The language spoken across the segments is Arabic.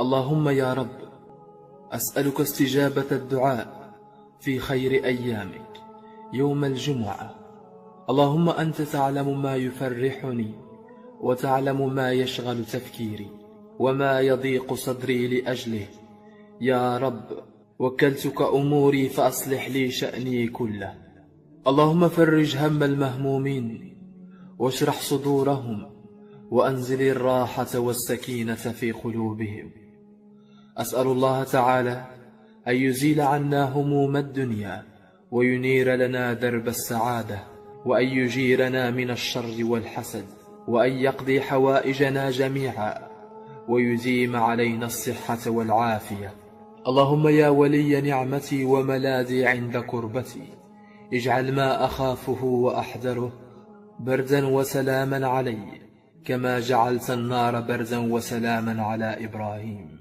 اللهم يا رب، أسألك استجابة الدعاء في خير أيامك يوم الجمعة. اللهم أنت تعلم ما يفرحني، وتعلم ما يشغل تفكيري، وما يضيق صدري لأجله. يا رب، وكلتك أموري فأصلح لي شأني كله. اللهم فرج هم المهمومين، واشرح صدورهم، وأنزل الراحة والسكينة في قلوبهم. أسأل الله تعالى أن يزيل عنا هموم الدنيا، وينير لنا درب السعادة، وأن يجيرنا من الشر والحسد، وأن يقضي حوائجنا جميعا، ويديم علينا الصحة والعافية. اللهم يا ولي نعمتي وملاذي عند كربتي، اجعل ما أخافه وأحذره بردا وسلاما علي، كما جعلت النار بردا وسلاما على إبراهيم.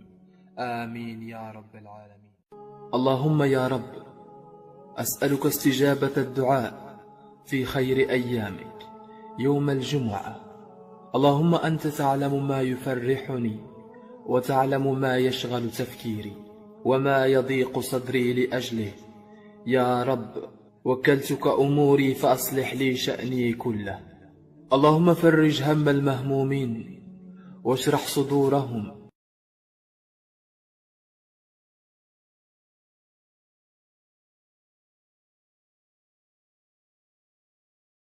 آمين يا رب العالمين. اللهم يا رب، أسألك استجابة الدعاء في خير أيامك يوم الجمعة. اللهم أنت تعلم ما يفرحني، وتعلم ما يشغل تفكيري، وما يضيق صدري لأجله. يا رب، وكلتك أموري فأصلح لي شأني كله. اللهم فرج هم المهمومين، واشرح صدورهم،